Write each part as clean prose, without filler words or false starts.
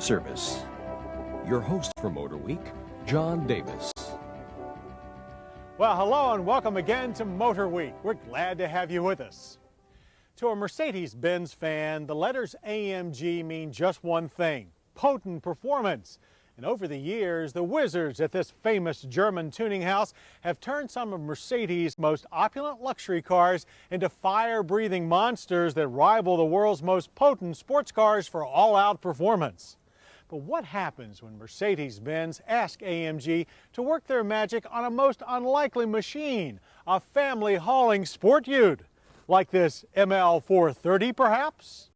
service. Your host for Motorweek, John Davis. Well, hello and welcome again to Motorweek. We're glad to have you with us. To a Mercedes-Benz fan, the letters AMG mean just one thing: potent performance. And over the years, the wizards at this famous German tuning house have turned some of Mercedes' most opulent luxury cars into fire-breathing monsters that rival the world's most potent sports cars for all-out performance. But what happens when Mercedes-Benz ask AMG to work their magic on a most unlikely machine, a family-hauling sport ute? Like this ML430, perhaps?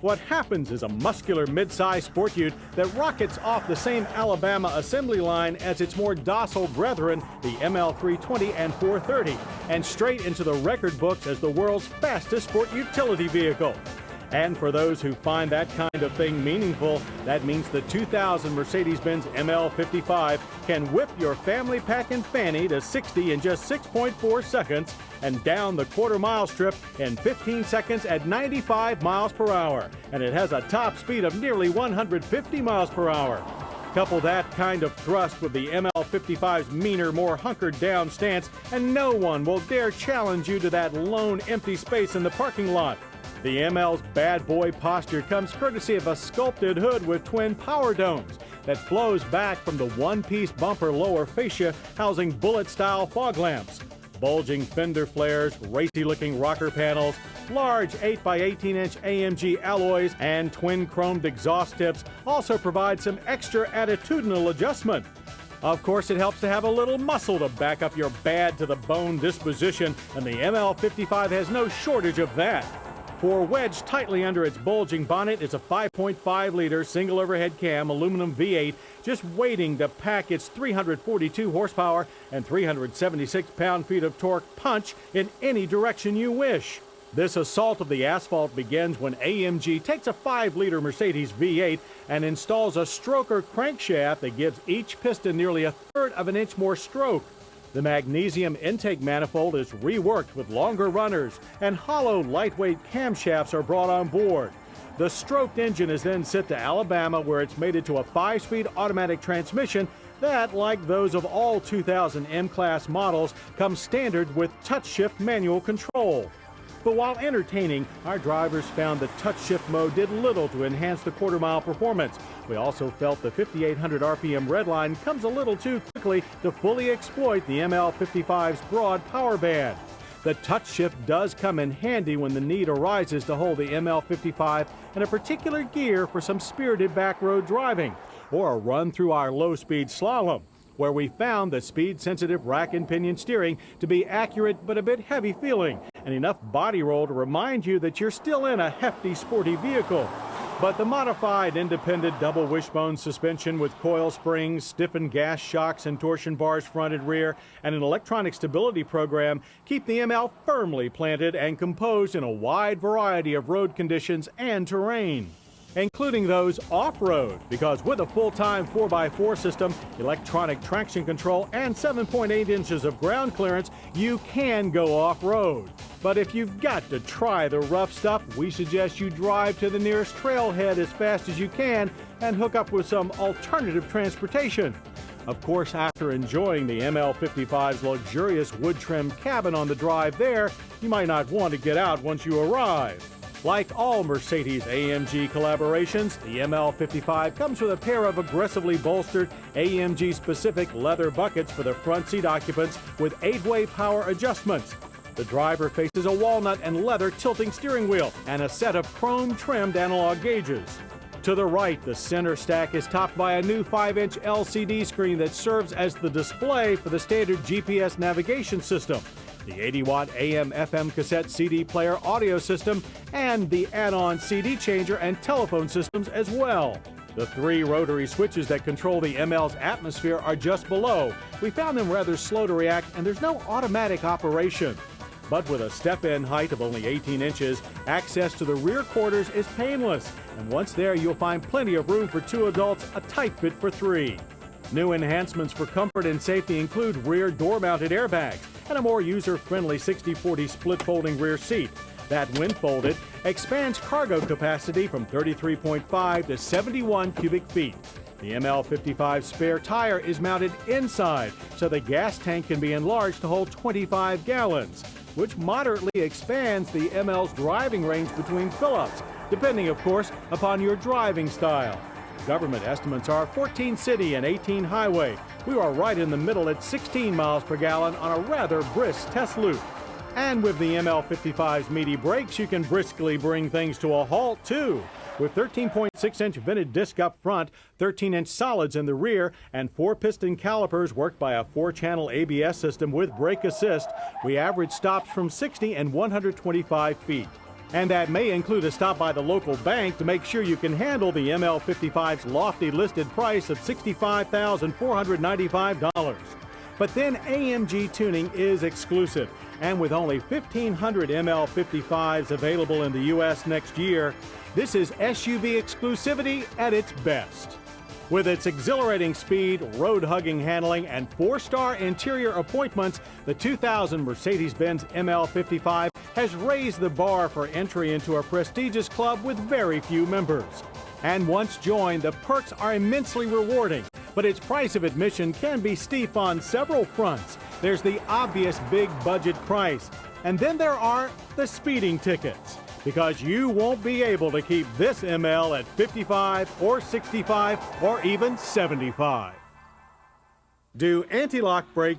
What happens is a muscular mid-size sport ute that rockets off the same Alabama assembly line as its more docile brethren, the ML320 and 430, and straight into the record books as the world's fastest sport utility vehicle. And for those who find that kind of thing meaningful, that means the 2000 Mercedes-Benz ML55 can whip your family pack and fanny to 60 in just 6.4 seconds and down the quarter-mile strip in 15 seconds at 95 miles per hour. And it has a top speed of nearly 150 miles per hour. Couple that kind of thrust with the ML55's meaner, more hunkered-down stance, and no one will dare challenge you to that lone empty space in the parking lot. The ML's bad boy posture comes courtesy of a sculpted hood with twin power domes that flows back from the one-piece bumper lower fascia housing bullet-style fog lamps. Bulging fender flares, racy-looking rocker panels, large 8x18-inch AMG alloys, and twin-chromed exhaust tips also provide some extra attitudinal adjustment. Of course, it helps to have a little muscle to back up your bad-to-the-bone disposition, and the ML55 has no shortage of that. For wedged tightly under its bulging bonnet is a 5.5-liter single overhead cam aluminum V8 just waiting to pack its 342 horsepower and 376 pound-feet of torque punch in any direction you wish. This assault of the asphalt begins when AMG takes a 5-liter Mercedes V8 and installs a stroker crankshaft that gives each piston nearly a third of an inch more stroke. The magnesium intake manifold is reworked with longer runners, and hollow, lightweight camshafts are brought on board. The stroked engine is then sent to Alabama, where it's mated to a 5-speed automatic transmission that, like those of all 2000 M-Class models, comes standard with touch-shift manual control. But while entertaining, our drivers found the touch-shift mode did little to enhance the quarter-mile performance. We also felt the 5,800 RPM redline comes a little too quickly to fully exploit the ML55's broad power band. The touch-shift does come in handy when the need arises to hold the ML55 in a particular gear for some spirited back-road driving, or a run through our low-speed slalom, where we found the speed-sensitive rack and pinion steering to be accurate but a bit heavy-feeling, and enough body roll to remind you that you're still in a hefty, sporty vehicle. But the modified independent double wishbone suspension with coil springs, stiffened gas shocks and torsion bars front and rear, and an electronic stability program keep the ML firmly planted and composed in a wide variety of road conditions and terrain, including those off-road, because with a full-time 4x4 system, electronic traction control, and 7.8 inches of ground clearance, you can go off-road. But if you've got to try the rough stuff, we suggest you drive to the nearest trailhead as fast as you can and hook up with some alternative transportation. Of course, after enjoying the ML55's luxurious wood-trimmed cabin on the drive there, you might not want to get out once you arrive. Like all Mercedes-AMG collaborations, the ML55 comes with a pair of aggressively bolstered AMG-specific leather buckets for the front seat occupants with 8-way power adjustments. The driver faces a walnut and leather tilting steering wheel and a set of chrome-trimmed analog gauges. To the right, the center stack is topped by a new 5-inch LCD screen that serves as the display for the standard GPS navigation system, the 80-watt AM/FM cassette CD player audio system, and the add-on CD changer and telephone systems as well. The 3 rotary switches that control the ML's atmosphere are just below. We found them rather slow to react, and there's no automatic operation. But with a step-in height of only 18 inches, access to the rear quarters is painless. And once there, you'll find plenty of room for 2 adults, a tight fit for 3. New enhancements for comfort and safety include rear door-mounted airbags and a more user-friendly 60/40 split folding rear seat. That, when folded, expands cargo capacity from 33.5 to 71 cubic feet. The ML55 spare tire is mounted inside, so the gas tank can be enlarged to hold 25 gallons, which moderately expands the ML's driving range between fill-ups, depending, of course, upon your driving style. Government estimates are 14 city and 18 highway. We are right in the middle at 16 miles per gallon on a rather brisk test loop. And with the ML55's meaty brakes, you can briskly bring things to a halt, too. With 13.6-inch vented disc up front, 13-inch solids in the rear, and 4-piston calipers worked by a 4-channel ABS system with brake assist, we average stops from 60 and 125 feet. And that may include a stop by the local bank to make sure you can handle the ML55's lofty listed price of $65,495. But then AMG tuning is exclusive, and with only 1,500 ML55s available in the U.S. next year, this is SUV exclusivity at its best. With its exhilarating speed, road-hugging handling, and 4-star interior appointments, the 2000 Mercedes-Benz ML55 has raised the bar for entry into a prestigious club with very few members. And once joined, the perks are immensely rewarding, but its price of admission can be steep on several fronts. There's the obvious big budget price, and then there are the speeding tickets, because you won't be able to keep this ML at 55 or 65 or even 75. Do anti-lock brakes